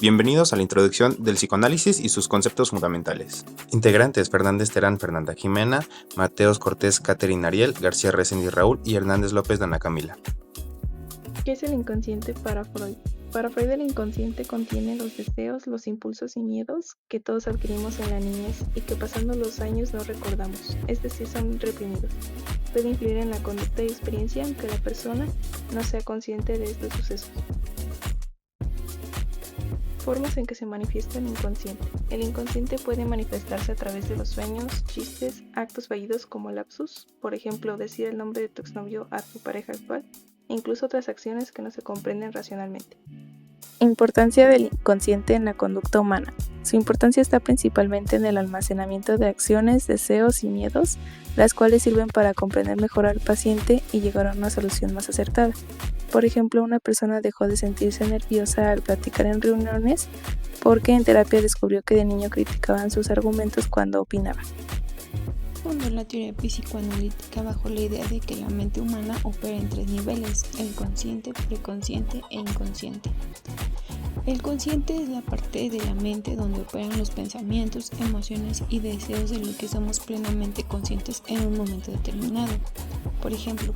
Bienvenidos a la introducción del psicoanálisis y sus conceptos fundamentales. Integrantes: Fernández Terán, Fernanda Jimena, Mateos Cortés, Catherine Ariel, García Reséndiz Raúl y Hernández López Dana Camila. ¿Qué es el inconsciente para Freud? Para Freud el inconsciente contiene los deseos, los impulsos y miedos que todos adquirimos en la niñez y que pasando los años no recordamos, es decir, son reprimidos. Puede influir en la conducta y experiencia aunque la persona no sea consciente de estos sucesos. Formas en que se manifiesta el inconsciente. El inconsciente puede manifestarse a través de los sueños, chistes, actos fallidos como lapsus, por ejemplo, decir el nombre de tu exnovio a tu pareja actual, e incluso otras acciones que no se comprenden racionalmente. Importancia del inconsciente en la conducta humana. Su importancia está principalmente en el almacenamiento de acciones, deseos y miedos, las cuales sirven para comprender mejor al paciente y llegar a una solución más acertada. Por ejemplo, una persona dejó de sentirse nerviosa al platicar en reuniones porque en terapia descubrió que de niño criticaban sus argumentos cuando opinaba. Fundó la teoría psicoanalítica bajo la idea de que la mente humana opera en 3 niveles: el consciente, preconsciente e inconsciente. El consciente es la parte de la mente donde operan los pensamientos, emociones y deseos de lo que somos plenamente conscientes en un momento determinado. Por ejemplo,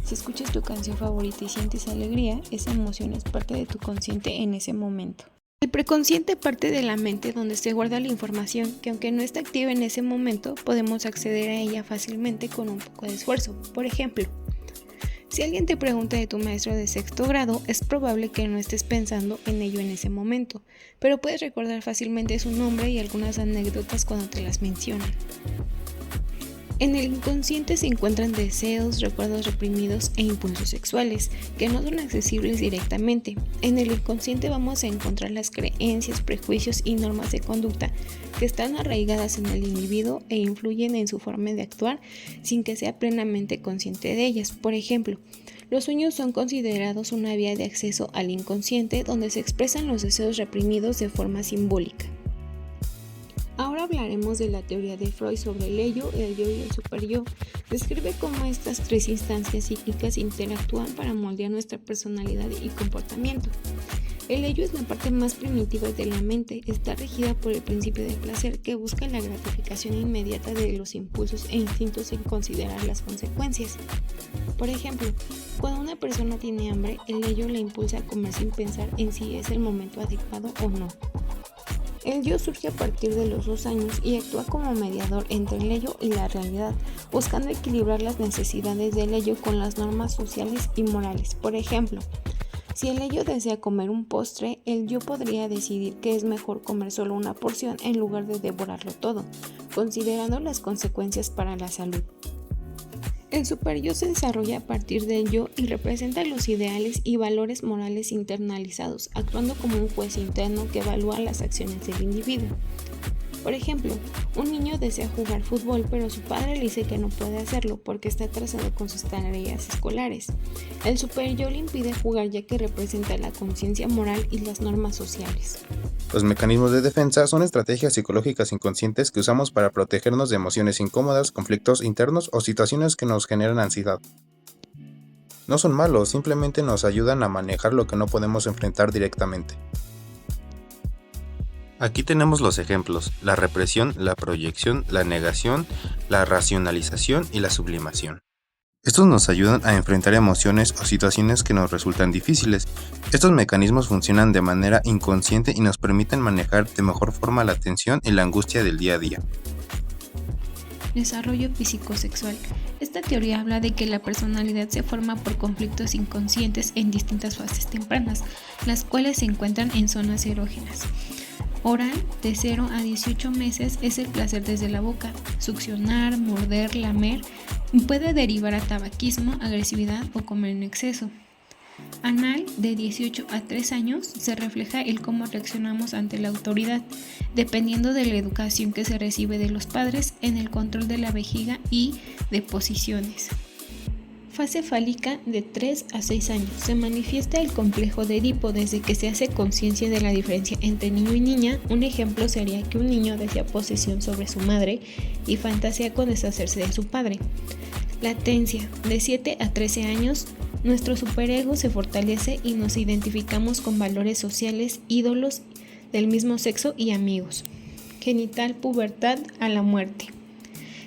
si escuchas tu canción favorita y sientes alegría, esa emoción es parte de tu consciente en ese momento. El preconsciente parte de la mente donde se guarda la información que aunque no está activa en ese momento, podemos acceder a ella fácilmente con un poco de esfuerzo. Por ejemplo, si alguien te pregunta de tu maestro de 6º grado, es probable que no estés pensando en ello en ese momento, pero puedes recordar fácilmente su nombre y algunas anécdotas cuando te las mencionan. En el inconsciente se encuentran deseos, recuerdos reprimidos e impulsos sexuales, que no son accesibles directamente. En el inconsciente vamos a encontrar las creencias, prejuicios y normas de conducta que están arraigadas en el individuo e influyen en su forma de actuar sin que sea plenamente consciente de ellas. Por ejemplo, los sueños son considerados una vía de acceso al inconsciente donde se expresan los deseos reprimidos de forma simbólica. Ahora hablaremos de la teoría de Freud sobre el yo y el superyo. Describe cómo estas 3 instancias psíquicas interactúan para moldear nuestra personalidad y comportamiento. El yo es la parte más primitiva de la mente, está regida por el principio del placer que busca la gratificación inmediata de los impulsos e instintos sin considerar las consecuencias. Por ejemplo, cuando una persona tiene hambre, el yo la impulsa a comer sin pensar en si es el momento adecuado o no. El yo surge a partir de los 2 años y actúa como mediador entre el yo y la realidad, buscando equilibrar las necesidades del yo con las normas sociales y morales. Por ejemplo, si el yo desea comer un postre, el yo podría decidir que es mejor comer solo una porción en lugar de devorarlo todo, considerando las consecuencias para la salud. El superyo se desarrolla a partir del yo y representa los ideales y valores morales internalizados, actuando como un juez interno que evalúa las acciones del individuo. Por ejemplo, un niño desea jugar fútbol, pero su padre le dice que no puede hacerlo porque está atrasado con sus tareas escolares. El superyo le impide jugar ya que representa la conciencia moral y las normas sociales. Los mecanismos de defensa son estrategias psicológicas inconscientes que usamos para protegernos de emociones incómodas, conflictos internos o situaciones que nos generan ansiedad. No son malos, simplemente nos ayudan a manejar lo que no podemos enfrentar directamente. Aquí tenemos los ejemplos: la represión, la proyección, la negación, la racionalización y la sublimación. Estos nos ayudan a enfrentar emociones o situaciones que nos resultan difíciles. Estos mecanismos funcionan de manera inconsciente y nos permiten manejar de mejor forma la tensión y la angustia del día a día. Desarrollo psicosexual. Esta teoría habla de que la personalidad se forma por conflictos inconscientes en distintas fases tempranas, las cuales se encuentran en zonas erógenas. Oral, de 0 a 18 meses, es el placer desde la boca. Succionar, morder, lamer puede derivar a tabaquismo, agresividad o comer en exceso. Anal, de 18 a 3 años, se refleja el cómo reaccionamos ante la autoridad, dependiendo de la educación que se recibe de los padres en el control de la vejiga y de posiciones. Fase fálica, de 3 a 6 años. Se manifiesta el complejo de Edipo desde que se hace conciencia de la diferencia entre niño y niña. Un ejemplo sería que un niño desea posesión sobre su madre y fantasea con deshacerse de su padre. Latencia, de 7 a 13 años. Nuestro superego se fortalece y nos identificamos con valores sociales, ídolos del mismo sexo y amigos. Genital pubertad a la muerte.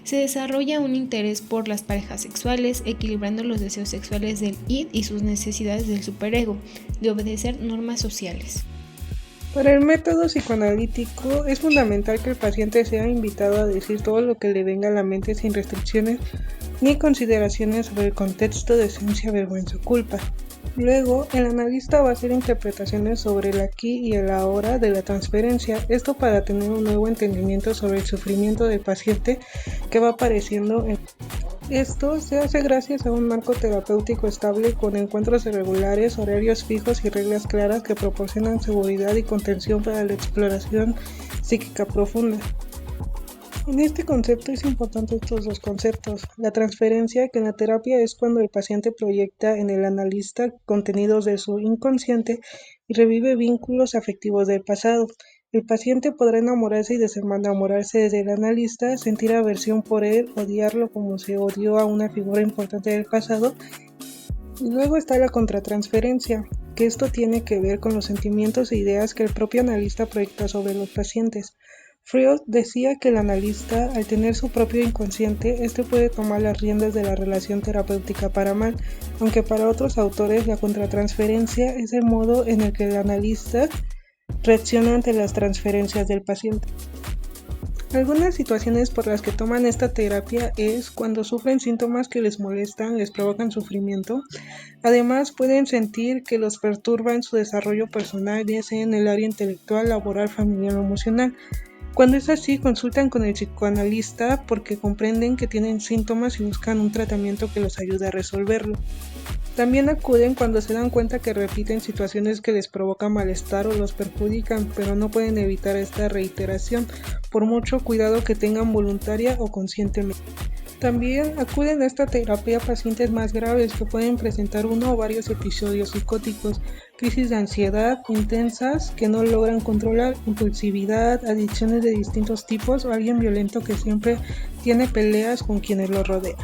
Se desarrolla un interés por las parejas sexuales, equilibrando los deseos sexuales del id y sus necesidades del superego, de obedecer normas sociales. Para el método psicoanalítico es fundamental que el paciente sea invitado a decir todo lo que le venga a la mente sin restricciones ni consideraciones sobre el contexto de esencia, vergüenza o culpa. Luego, el analista va a hacer interpretaciones sobre el aquí y el ahora de la transferencia, esto para tener un nuevo entendimiento sobre el sufrimiento del paciente que va apareciendo. Esto se hace gracias a un marco terapéutico estable con encuentros regulares, horarios fijos y reglas claras que proporcionan seguridad y contención para la exploración psíquica profunda. En este concepto es importante estos dos conceptos. La transferencia, que en la terapia es cuando el paciente proyecta en el analista contenidos de su inconsciente y revive vínculos afectivos del pasado. El paciente podrá enamorarse y desenamorarse del analista, sentir aversión por él, odiarlo como se odió a una figura importante del pasado. Y luego está la contratransferencia, que esto tiene que ver con los sentimientos e ideas que el propio analista proyecta sobre los pacientes. Freud decía que el analista, al tener su propio inconsciente, puede tomar las riendas de la relación terapéutica para mal, aunque para otros autores la contratransferencia es el modo en el que el analista reacciona ante las transferencias del paciente. Algunas situaciones por las que toman esta terapia es cuando sufren síntomas que les molestan, les provocan sufrimiento. Además, pueden sentir que los perturba en su desarrollo personal, ya sea en el área intelectual, laboral, familiar o emocional. Cuando es así, consultan con el psicoanalista porque comprenden que tienen síntomas y buscan un tratamiento que los ayude a resolverlo. También acuden cuando se dan cuenta que repiten situaciones que les provocan malestar o los perjudican, pero no pueden evitar esta reiteración, por mucho cuidado que tengan voluntaria o conscientemente. También acuden a esta terapia pacientes más graves que pueden presentar uno o varios episodios psicóticos, crisis de ansiedad intensas que no logran controlar, impulsividad, adicciones de distintos tipos o alguien violento que siempre tiene peleas con quienes lo rodean.